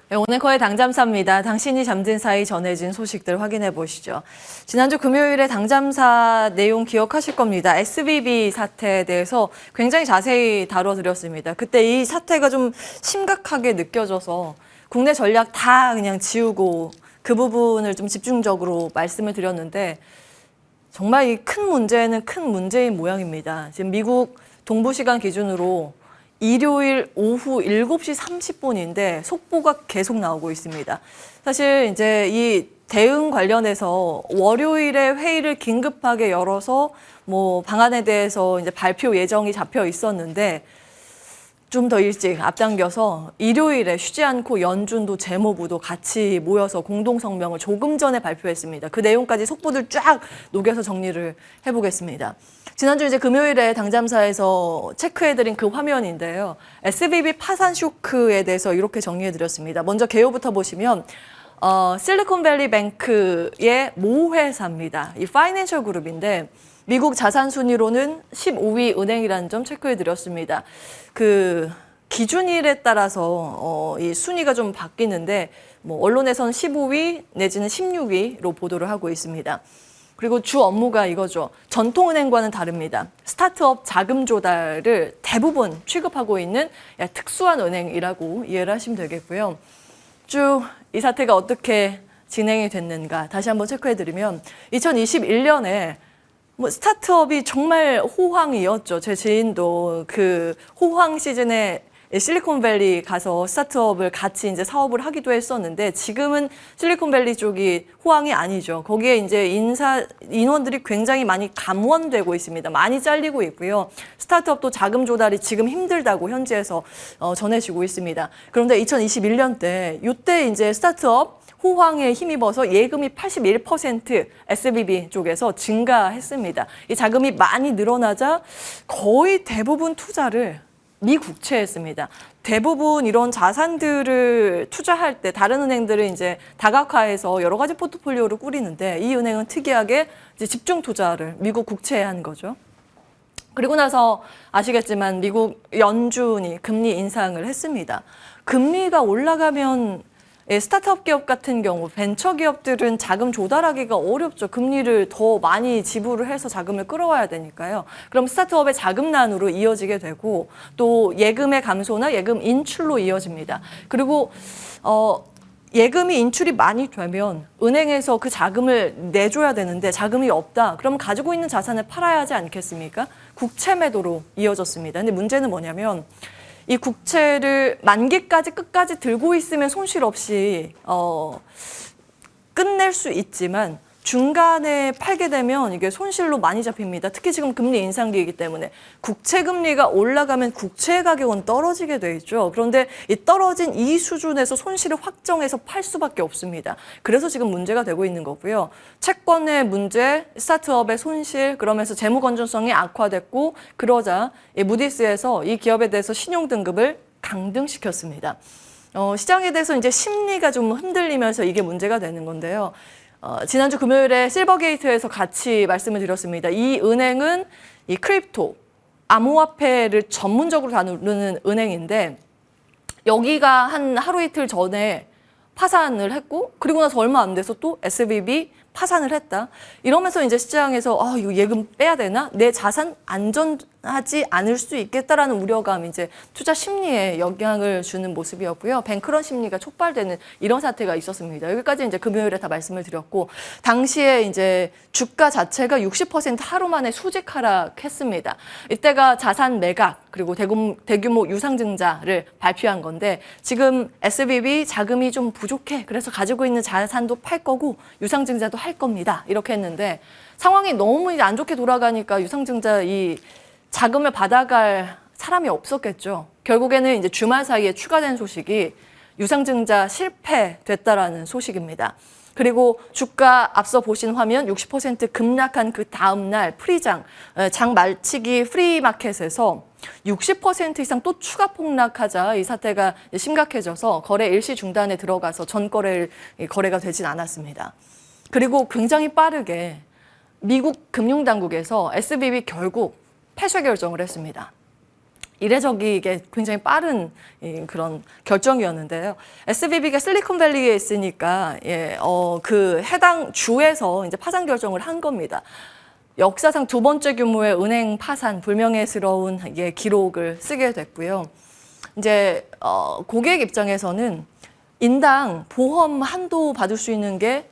네, 오늘 거의 당잠사입니다. 당신이 잠든 사이 전해진 소식들 확인해 보시죠. 지난주 금요일에 당잠사 내용 기억하실 겁니다. SVB 사태에 대해서 굉장히 자세히 다뤄드렸습니다. 그때 이 사태가 좀 심각하게 느껴져서 국내 전략 다 그냥 지우고 그 부분을 좀 집중적으로 말씀을 드렸는데 정말 이 큰 문제는 큰 문제인 모양입니다. 지금 미국 동부 시간 기준으로 일요일 오후 7시 30분인데 속보가 계속 나오고 있습니다. 사실 이제 이 대응 관련해서 월요일에 회의를 긴급하게 열어서 뭐 방안에 대해서 이제 발표 예정이 잡혀 있었는데 좀 더 일찍 앞당겨서 일요일에 쉬지 않고 연준도 재무부도 같이 모여서 공동성명을 조금 전에 발표했습니다. 그 내용까지 속보들 쫙 녹여서 정리를 해보겠습니다. 지난주 이제 금요일에 당잠사에서 체크해드린 그 화면인데요. SVB 파산 쇼크에 대해서 이렇게 정리해드렸습니다. 먼저 개요부터 보시면 실리콘밸리 뱅크의 모회사입니다. 이 파이낸셜 그룹인데 미국 자산 순위로는 15위 은행이라는 점 체크해드렸습니다. 그 기준일에 따라서 이 순위가 좀 바뀌는데 뭐 언론에서는 15위 내지는 16위로 보도를 하고 있습니다. 그리고 주 업무가 이거죠. 전통은행과는 다릅니다. 스타트업 자금 조달을 대부분 취급하고 있는 특수한 은행이라고 이해를 하시면 되겠고요. 쭉 이 사태가 어떻게 진행이 됐는가 다시 한번 체크해드리면 2021년에 뭐 스타트업이 정말 호황이었죠. 제 지인도 그 호황 시즌에 실리콘밸리 가서 스타트업을 같이 이제 사업을 하기도 했었는데 지금은 실리콘밸리 쪽이 호황이 아니죠. 거기에 이제 인원들이 굉장히 많이 감원되고 있습니다. 많이 잘리고 있고요. 스타트업도 자금 조달이 지금 힘들다고 현지에서 전해지고 있습니다. 그런데 2021년 때 이때 이제 스타트업 호황에 힘입어서 예금이 81% SVB 쪽에서 증가했습니다. 이 자금이 많이 늘어나자 거의 대부분 투자를 미국채에 했습니다. 대부분 이런 자산들을 투자할 때 다른 은행들은 이제 다각화해서 여러 가지 포트폴리오를 꾸리는데 이 은행은 특이하게 이제 집중 투자를 미국 국채에 한 거죠. 그리고 나서 아시겠지만 미국 연준이 금리 인상을 했습니다. 금리가 올라가면 스타트업 기업 같은 경우 벤처 기업들은 자금 조달하기가 어렵죠. 금리를 더 많이 지불을 해서 자금을 끌어와야 되니까요. 그럼 스타트업의 자금난으로 이어지게 되고 또 예금의 감소나 예금 인출로 이어집니다. 그리고 예금이 인출이 많이 되면 은행에서 그 자금을 내줘야 되는데 자금이 없다. 그럼 가지고 있는 자산을 팔아야 하지 않겠습니까? 국채 매도로 이어졌습니다. 근데 문제는 뭐냐면 이 국채를 만기까지 끝까지 들고 있으면 손실 없이 끝낼 수 있지만 중간에 팔게 되면 이게 손실로 많이 잡힙니다. 특히 지금 금리 인상기이기 때문에 국채 금리가 올라가면 국채 가격은 떨어지게 돼 있죠. 그런데 이 떨어진 이 수준에서 손실을 확정해서 팔 수밖에 없습니다. 그래서 지금 문제가 되고 있는 거고요. 채권의 문제, 스타트업의 손실, 그러면서 재무 건전성이 악화됐고 그러자 무디스에서 이 기업에 대해서 신용 등급을 강등시켰습니다. 시장에 대해서 이제 심리가 좀 흔들리면서 이게 문제가 되는 건데요. 지난주 금요일에 실버게이트에서 같이 말씀을 드렸습니다. 이 은행은 이 크립토, 암호화폐를 전문적으로 다루는 은행인데 여기가 한 하루 이틀 전에 파산을 했고 그리고 나서 얼마 안 돼서 또 SVB 파산을 했다. 이러면서 이제 시장에서 이거 예금 빼야 되나? 내 자산 안전하지 않을 수 있겠다라는 우려감이 이제 투자 심리에 영향을 주는 모습이었고요. 뱅크런 심리가 촉발되는 이런 사태가 있었습니다. 여기까지 이제 금요일에 다 말씀을 드렸고 당시에 이제 주가 자체가 60% 하루 만에 수직 하락했습니다. 이때가 자산 매각 그리고 대규모 유상증자를 발표한 건데 지금 SVB 자금이 좀 부족해. 그래서 가지고 있는 자산도 팔 거고 유상증자도 할 겁니다. 이렇게 했는데 상황이 너무 이제 안 좋게 돌아가니까 유상증자 이 자금을 받아갈 사람이 없었겠죠. 결국에는 이제 주말 사이에 추가된 소식이 유상증자 실패됐다라는 소식입니다. 그리고 주가 앞서 보신 화면 60% 급락한 그 다음 날 프리장, 장 말치기 프리마켓에서 60% 이상 또 추가 폭락하자 이 사태가 심각해져서 거래 일시 중단에 들어가서 전 거래가 되진 않았습니다. 그리고 굉장히 빠르게 미국 금융당국에서 SVB 결국 폐쇄 결정을 했습니다. 이례적이게 굉장히 빠른 그런 결정이었는데요. SVB가 실리콘밸리에 있으니까 그 해당 주에서 이제 파산 결정을 한 겁니다. 역사상 두 번째 규모의 은행 파산 불명예스러운 기록을 쓰게 됐고요. 이제 고객 입장에서는 인당 보험 한도 받을 수 있는 게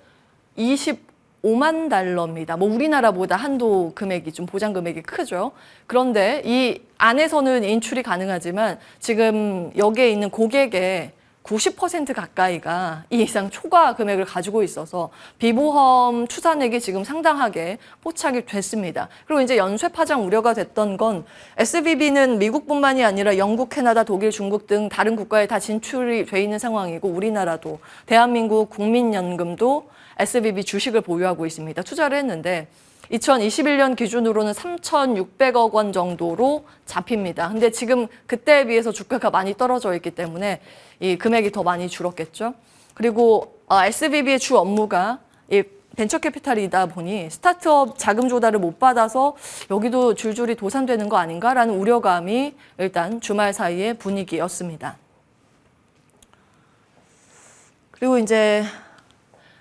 25만 달러입니다. 뭐 우리나라보다 한도 금액이 좀 보장 금액이 크죠. 그런데 이 안에서는 인출이 가능하지만 지금 여기에 있는 고객의 90% 가까이가 이 이상 초과 금액을 가지고 있어서 비보험 추산액이 지금 상당하게 포착이 됐습니다. 그리고 이제 연쇄 파장 우려가 됐던 건 SVB는 미국뿐만이 아니라 영국, 캐나다, 독일, 중국 등 다른 국가에 다 진출이 돼 있는 상황이고 우리나라도 대한민국 국민연금도 SVB 주식을 보유하고 있습니다. 투자를 했는데 2021년 기준으로는 3,600억 원 정도로 잡힙니다. 근데 지금 그때에 비해서 주가가 많이 떨어져 있기 때문에 이 금액이 더 많이 줄었겠죠. 그리고 SVB의 주 업무가 이 벤처 캐피탈이다 보니 스타트업 자금 조달을 못 받아서 여기도 줄줄이 도산되는 거 아닌가라는 우려감이 일단 주말 사이의 분위기였습니다. 그리고 이제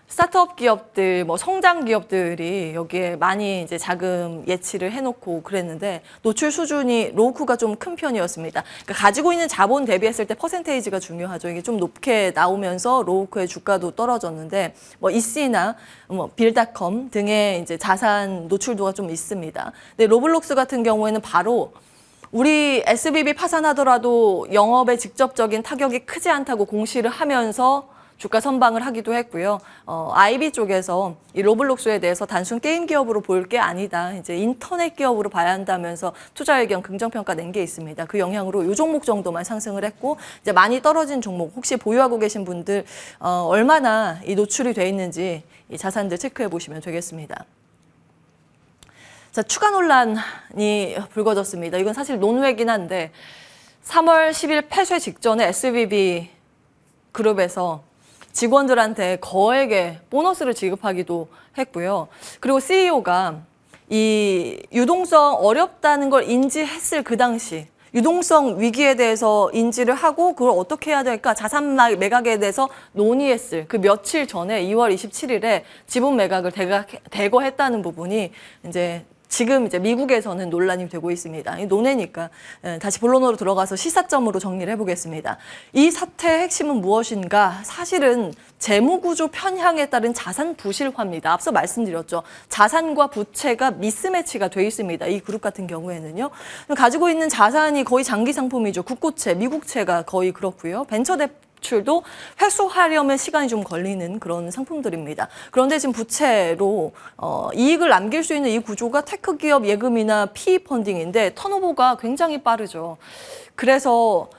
스타트업 기업들, 뭐 성장 기업들이 여기에 많이 이제 자금 예치를 해놓고 그랬는데 노출 수준이 로우쿠가 좀 큰 편이었습니다. 그러니까 가지고 있는 자본 대비했을 때 퍼센테이지가 중요하죠. 이게 좀 높게 나오면서 로우쿠의 주가도 떨어졌는데 뭐 이씨나 뭐 빌닷컴 등의 이제 자산 노출도가 좀 있습니다. 근데 로블록스 같은 경우에는 바로 우리 SVB 파산하더라도 영업에 직접적인 타격이 크지 않다고 공시를 하면서 주가 선방을 하기도 했고요. IB 쪽에서 이 로블록스에 대해서 단순 게임 기업으로 볼 게 아니다. 이제 인터넷 기업으로 봐야 한다면서 투자 의견 긍정평가 낸 게 있습니다. 그 영향으로 이 종목 정도만 상승을 했고 이제 많이 떨어진 종목 혹시 보유하고 계신 분들 얼마나 이 노출이 돼 있는지 이 자산들 체크해 보시면 되겠습니다. 자, 추가 논란이 불거졌습니다. 이건 사실 논외긴 한데 3월 10일 폐쇄 직전에 SVB 그룹에서 직원들한테 거액의 보너스를 지급하기도 했고요. 그리고 CEO가 이 유동성 어렵다는 걸 인지했을 그 당시 유동성 위기에 대해서 인지를 하고 그걸 어떻게 해야 될까 자산 매각에 대해서 논의했을 그 며칠 전에 2월 27일에 지분 매각을 대거했다는 부분이 지금 미국에서는 논란이 되고 있습니다. 이 논외니까 다시 본론으로 들어가서 시사점으로 정리를 해보겠습니다. 이 사태의 핵심은 무엇인가? 사실은 재무구조 편향에 따른 자산 부실화입니다. 앞서 말씀드렸죠. 자산과 부채가 미스매치가 돼 있습니다. 이 그룹 같은 경우에는요. 가지고 있는 자산이 거의 장기 상품이죠. 국고채, 미국채가 거의 그렇고요. 벤처 대출도 회수하려면 시간이 좀 걸리는 그런 상품들입니다. 그런데 지금 부채로 이익을 남길 수 있는 이 구조가 테크 기업 예금이나 PE 펀딩인데 턴오버가 굉장히 빠르죠. 그래서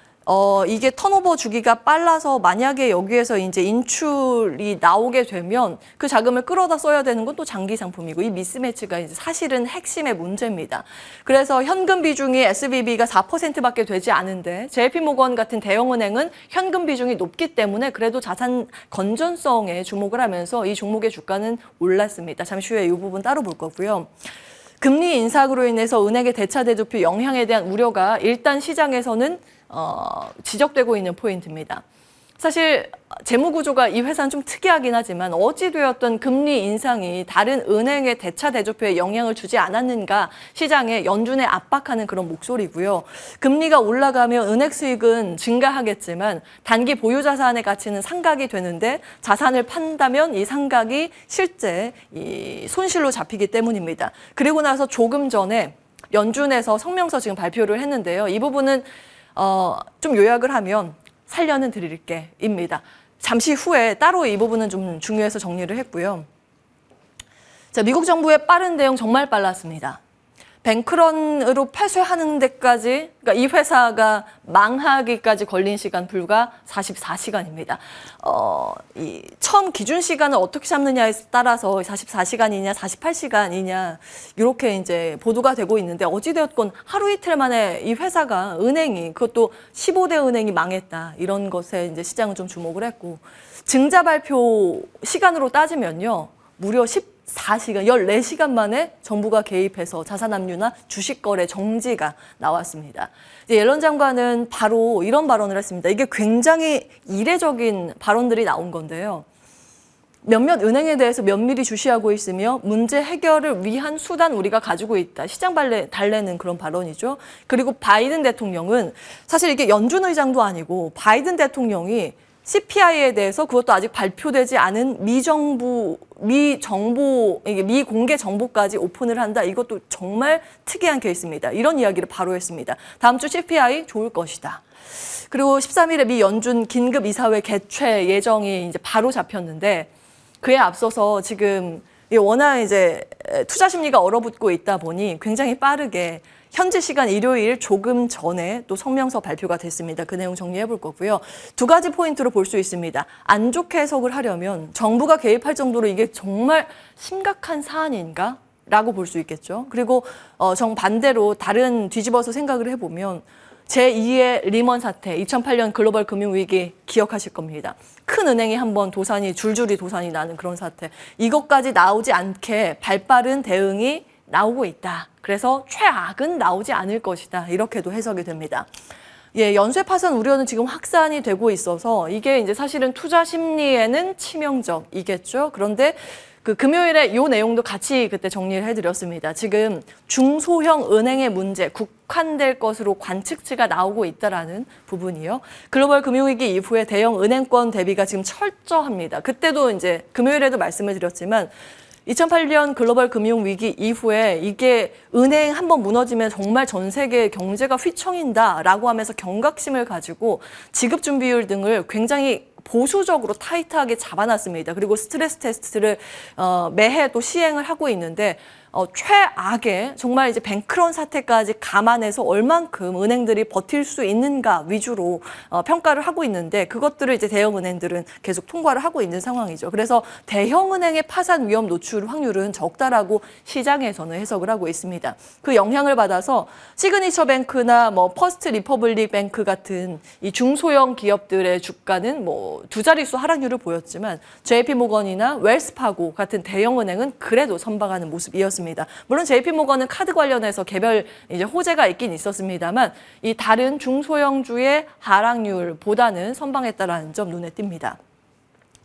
이게 턴오버 주기가 빨라서 만약에 여기에서 이제 인출이 나오게 되면 그 자금을 끌어다 써야 되는 건 또 장기 상품이고 이 미스매치가 이제 사실은 핵심의 문제입니다. 그래서 현금 비중이 SVB가 4%밖에 되지 않은데 JP모건 같은 대형은행은 현금 비중이 높기 때문에 그래도 자산 건전성에 주목을 하면서 이 종목의 주가는 올랐습니다. 잠시 후에 이 부분 따로 볼 거고요. 금리 인상으로 인해서 은행의 대차 대조표 영향에 대한 우려가 일단 시장에서는 지적되고 있는 포인트입니다. 사실 재무구조가 이 회사는 좀 특이하긴 하지만 어찌되었던 금리 인상이 다른 은행의 대차 대조표에 영향을 주지 않았는가 시장에 연준에 압박하는 그런 목소리고요. 금리가 올라가면 은행 수익은 증가하겠지만 단기 보유 자산의 가치는 상각이 되는데 자산을 판다면 이 상각이 실제 이 손실로 잡히기 때문입니다. 그리고 나서 조금 전에 연준에서 성명서 지금 발표를 했는데요. 이 부분은 좀 요약을 하면 살려는 드릴게입니다. 잠시 후에 따로 이 부분은 좀 중요해서 정리를 했고요. 자, 미국 정부의 빠른 대응 정말 빨랐습니다. 뱅크런으로 폐쇄하는 데까지, 그러니까 이 회사가 망하기까지 걸린 시간 불과 44시간입니다. 이 처음 기준 시간을 어떻게 잡느냐에 따라서 44시간이냐, 48시간이냐 이렇게 이제 보도가 되고 있는데 어찌되었건 하루 이틀 만에 이 회사가 은행이 그것도 15대 은행이 망했다 이런 것에 이제 시장은 좀 주목을 했고 증자 발표 시간으로 따지면요 무려 14시간, 14시간 만에 정부가 개입해서 자산압류나 주식거래 정지가 나왔습니다. 이제 옐런 장관은 바로 이런 발언을 했습니다. 이게 굉장히 이례적인 발언들이 나온 건데요. 몇몇 은행에 대해서 면밀히 주시하고 있으며 문제 해결을 위한 수단 우리가 가지고 있다. 시장 달래는 그런 발언이죠. 그리고 바이든 대통령은 사실 이게 연준 의장도 아니고 바이든 대통령이 CPI에 대해서 그것도 아직 발표되지 않은 미공개 정보까지 오픈을 한다. 이것도 정말 특이한 케이스입니다. 이런 이야기를 바로 했습니다. 다음 주 CPI 좋을 것이다. 그리고 13일에 미 연준 긴급 이사회 개최 예정이 이제 바로 잡혔는데 그에 앞서서 지금 워낙 이제 투자 심리가 얼어붙고 있다 보니 굉장히 빠르게 현지 시간 일요일 조금 전에 또 성명서 발표가 됐습니다. 그 내용 정리해 볼 거고요. 두 가지 포인트로 볼 수 있습니다. 안 좋게 해석을 하려면 정부가 개입할 정도로 이게 정말 심각한 사안인가? 라고 볼 수 있겠죠. 그리고 정반대로 다른 뒤집어서 생각을 해보면 제2의 리먼 사태, 2008년 글로벌 금융위기 기억하실 겁니다. 큰 은행이 한번 줄줄이 도산이 나는 그런 사태. 이것까지 나오지 않게 발빠른 대응이 나오고 있다. 그래서 최악은 나오지 않을 것이다. 이렇게도 해석이 됩니다. 예, 연쇄 파산 우려는 지금 확산이 되고 있어서 이게 이제 사실은 투자 심리에는 치명적이겠죠. 그런데 그 금요일에 이 내용도 같이 그때 정리를 해드렸습니다. 지금 중소형 은행의 문제 국한될 것으로 관측치가 나오고 있다라는 부분이요. 글로벌 금융위기 이후에 대형 은행권 대비가 지금 철저합니다. 그때도 이제 금요일에도 말씀을 드렸지만 2008년 글로벌 금융위기 이후에 이게 은행 한번 무너지면 정말 전 세계 경제가 휘청인다라고 하면서 경각심을 가지고 지급준비율 등을 굉장히 보수적으로 타이트하게 잡아놨습니다. 그리고 스트레스 테스트를 매해 또 시행을 하고 있는데 최악의 정말 이제 뱅크런 사태까지 감안해서 얼만큼 은행들이 버틸 수 있는가 위주로 평가를 하고 있는데 그것들을 이제 대형 은행들은 계속 통과를 하고 있는 상황이죠. 그래서 대형 은행의 파산 위험 노출 확률은 적다라고 시장에서는 해석을 하고 있습니다. 그 영향을 받아서 시그니처 뱅크나 퍼스트 리퍼블릭 뱅크 같은 이 중소형 기업들의 주가는 두 자릿수 하락률을 보였지만 JP 모건이나 웰스파고 같은 대형 은행은 그래도 선방하는 모습이었습니다. 물론 JP모건은 카드 관련해서 개별 이제 호재가 있긴 있었습니다만 이 다른 중소형주의 하락률보다는 선방했다라는 점 눈에 띄입니다.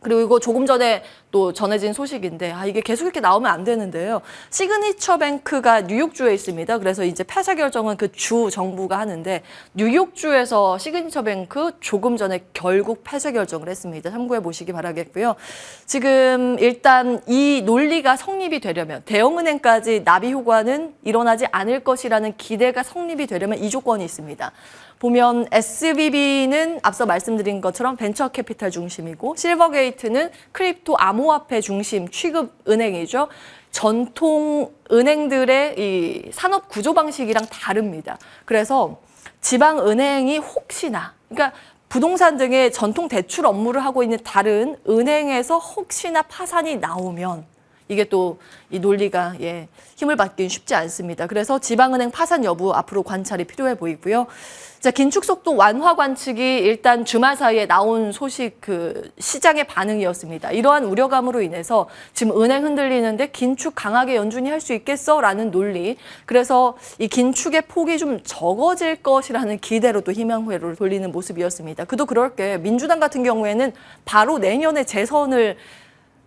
그리고 이거 조금 전에 또 전해진 소식인데 이게 계속 이렇게 나오면 안 되는데요. 시그니처 뱅크가 뉴욕주에 있습니다. 그래서 이제 폐사 결정은 그 주 정부가 하는데 뉴욕주에서 시그니처 뱅크 조금 전에 결국 폐쇄 결정을 했습니다. 참고해 보시기 바라겠고요. 지금 일단 이 논리가 성립이 되려면 대형은행까지 나비 효과는 일어나지 않을 것이라는 기대가 성립이 되려면 이 조건이 있습니다. 보면 SVB는 앞서 말씀드린 것처럼 벤처 캐피탈 중심이고 실버게이트는 크립토 암호화폐 중심 취급 은행이죠. 전통 은행들의 이 산업 구조 방식이랑 다릅니다. 그래서 지방 은행이 혹시나 그러니까 부동산 등의 전통 대출 업무를 하고 있는 다른 은행에서 혹시나 파산이 나오면 이게 또 이 논리가 힘을 받기는 쉽지 않습니다. 그래서 지방은행 파산 여부 앞으로 관찰이 필요해 보이고요. 자, 긴축 속도 완화 관측이 일단 주말 사이에 나온 소식 시장의 반응이었습니다. 이러한 우려감으로 인해서 지금 은행 흔들리는데 긴축 강하게 연준이 할 수 있겠어라는 논리. 그래서 이 긴축의 폭이 좀 적어질 것이라는 기대로 또 희망회로를 돌리는 모습이었습니다. 그도 그럴 게 민주당 같은 경우에는 바로 내년에 재선을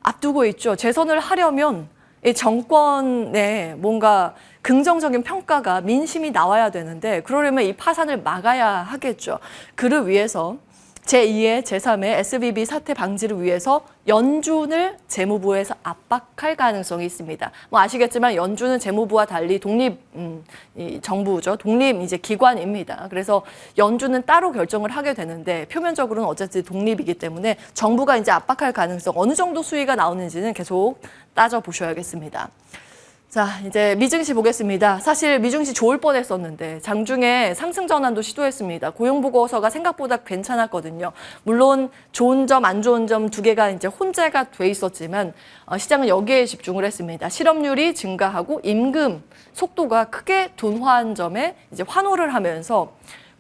앞두고 있죠. 재선을 하려면 이 정권에 뭔가 긍정적인 평가가 민심이 나와야 되는데 그러려면 이 파산을 막아야 하겠죠. 그를 위해서 제2의 제3의 SVB 사태 방지를 위해서 연준을 재무부에서 압박할 가능성이 있습니다. 아시겠지만 연준은 재무부와 달리 독립 정부죠. 독립 이제 기관입니다. 그래서 연준은 따로 결정을 하게 되는데 표면적으로는 어쨌든 독립이기 때문에 정부가 이제 압박할 가능성 어느 정도 수위가 나오는지는 계속 따져 보셔야겠습니다. 자, 이제 미증시 보겠습니다. 사실 미증시 좋을 뻔했었는데 장중에 상승 전환도 시도했습니다. 고용보고서가 생각보다 괜찮았거든요. 물론 좋은 점, 안 좋은 점 두 개가 이제 혼재가 돼 있었지만 시장은 여기에 집중을 했습니다. 실업률이 증가하고 임금 속도가 크게 둔화한 점에 이제 환호를 하면서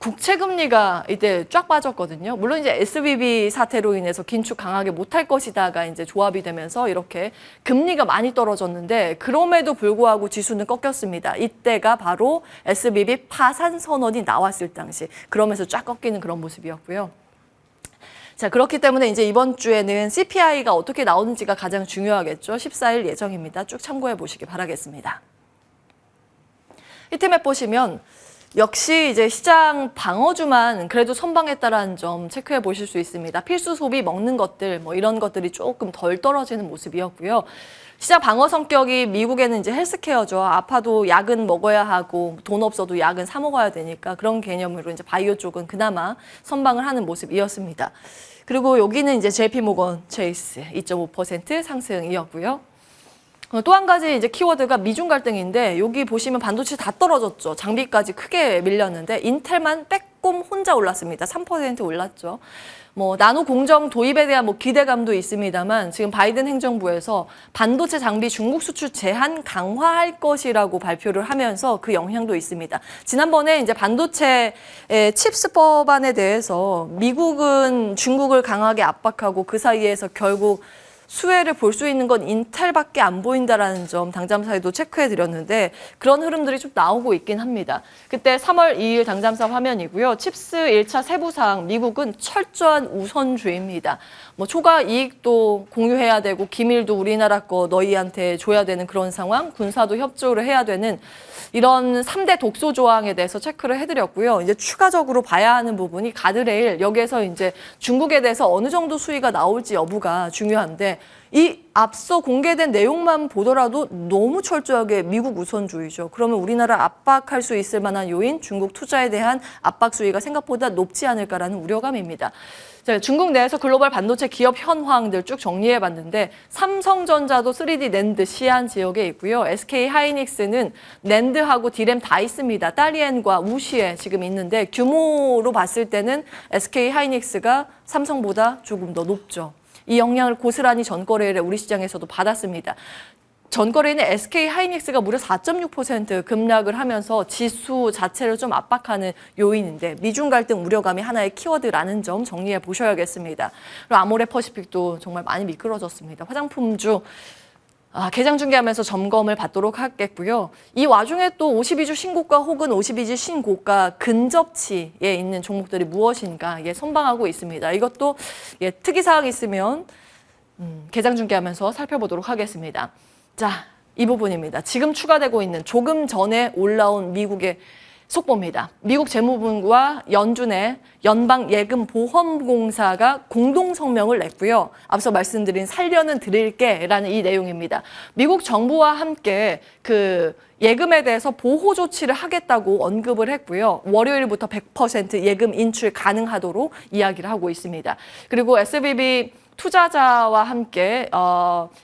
국채 금리가 이때 쫙 빠졌거든요. 물론 이제 SVB 사태로 인해서 긴축 강하게 못할 것이다가 이제 조합이 되면서 이렇게 금리가 많이 떨어졌는데 그럼에도 불구하고 지수는 꺾였습니다. 이때가 바로 SVB 파산 선언이 나왔을 당시. 그러면서 쫙 꺾이는 그런 모습이었고요. 자, 그렇기 때문에 이제 이번 주에는 CPI가 어떻게 나오는지가 가장 중요하겠죠. 14일 예정입니다. 쭉 참고해 보시기 바라겠습니다. 히트맵 보시면 역시 이제 시장 방어주만 그래도 선방했다라는 점 체크해 보실 수 있습니다. 필수 소비 먹는 것들 뭐 이런 것들이 조금 덜 떨어지는 모습이었고요. 시장 방어 성격이 미국에는 이제 헬스케어죠. 아파도 약은 먹어야 하고 돈 없어도 약은 사 먹어야 되니까 그런 개념으로 이제 바이오 쪽은 그나마 선방을 하는 모습이었습니다. 그리고 여기는 이제 JP모건 체이스 2.5% 상승이었고요. 또 한 가지 이제 키워드가 미중 갈등인데 여기 보시면 반도체 다 떨어졌죠. 장비까지 크게 밀렸는데 인텔만 빼꼼 혼자 올랐습니다. 3% 올랐죠. 뭐 나노 공정 도입에 대한 뭐 기대감도 있습니다만 지금 바이든 행정부에서 반도체 장비 중국 수출 제한 강화할 것이라고 발표를 하면서 그 영향도 있습니다. 지난번에 이제 반도체 칩스 법안에 대해서 미국은 중국을 강하게 압박하고 그 사이에서 결국 수혜를 볼 수 있는 건 인텔밖에 안 보인다라는 점 당잠사에도 체크해드렸는데 그런 흐름들이 좀 나오고 있긴 합니다. 그때 3월 2일 당잠사 화면이고요. 칩스 1차 세부사항 미국은 철저한 우선주의입니다. 뭐 초과 이익도 공유해야 되고 기밀도 우리나라 거 너희한테 줘야 되는 그런 상황, 군사도 협조를 해야 되는 이런 3대 독소 조항에 대해서 체크를 해드렸고요. 이제 추가적으로 봐야 하는 부분이 가드레일, 여기에서 이제 중국에 대해서 어느 정도 수위가 나올지 여부가 중요한데 이 앞서 공개된 내용만 보더라도 너무 철저하게 미국 우선주의죠. 그러면 우리나라 압박할 수 있을 만한 요인, 중국 투자에 대한 압박 수위가 생각보다 높지 않을까라는 우려감입니다. 자, 중국 내에서 글로벌 반도체 기업 현황들 쭉 정리해봤는데 삼성전자도 3D 낸드 시안 지역에 있고요. SK 하이닉스는 낸드하고 디램 다 있습니다. 딸리엔과 우시에 지금 있는데 규모로 봤을 때는 SK 하이닉스가 삼성보다 조금 더 높죠. 이 영향을 고스란히 전거래일에 우리 시장에서도 받았습니다. 전거래에는 SK 하이닉스가 무려 4.6% 급락을 하면서 지수 자체를 좀 압박하는 요인인데 미중 갈등 우려감이 하나의 키워드라는 점 정리해 보셔야겠습니다. 그리고 아모레 퍼시픽도 정말 많이 미끄러졌습니다. 화장품주 개장 중개하면서 점검을 받도록 하겠고요. 이 와중에 또 52주 신고가 혹은 52주 신고가 근접치에 있는 종목들이 무엇인가 선방하고 있습니다. 이것도 특이사항 있으면 개장 중개하면서 살펴보도록 하겠습니다. 자, 이 부분입니다. 지금 추가되고 있는 조금 전에 올라온 미국의 속보입니다. 미국 재무부와 연준의 연방예금보험공사가 공동성명을 냈고요. 앞서 말씀드린 살려는 드릴게라는 이 내용입니다. 미국 정부와 함께 그 예금에 대해서 보호 조치를 하겠다고 언급을 했고요. 월요일부터 100% 예금 인출 가능하도록 이야기를 하고 있습니다. 그리고 SVB 투자자와 함께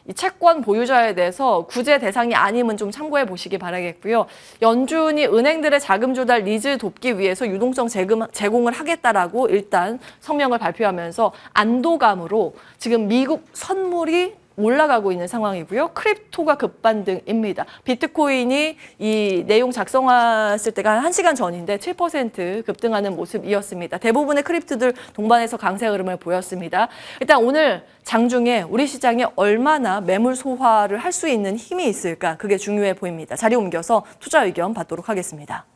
이 채권 보유자에 대해서 구제 대상이 아님은 좀 참고해 보시기 바라겠고요. 연준이 은행들의 자금 조달 니즈 돕기 위해서 유동성 제공을 하겠다라고 일단 성명을 발표하면서 안도감으로 지금 미국 선물이 올라가고 있는 상황이고요. 크립토가 급반등입니다. 비트코인이 이 내용 작성했을 때가 한 1시간 전인데 7% 급등하는 모습이었습니다. 대부분의 크립토들 동반해서 강세 흐름을 보였습니다. 일단 오늘 장중에 우리 시장에 얼마나 매물 소화를 할 수 있는 힘이 있을까? 그게 중요해 보입니다. 자리 옮겨서 투자 의견 받도록 하겠습니다.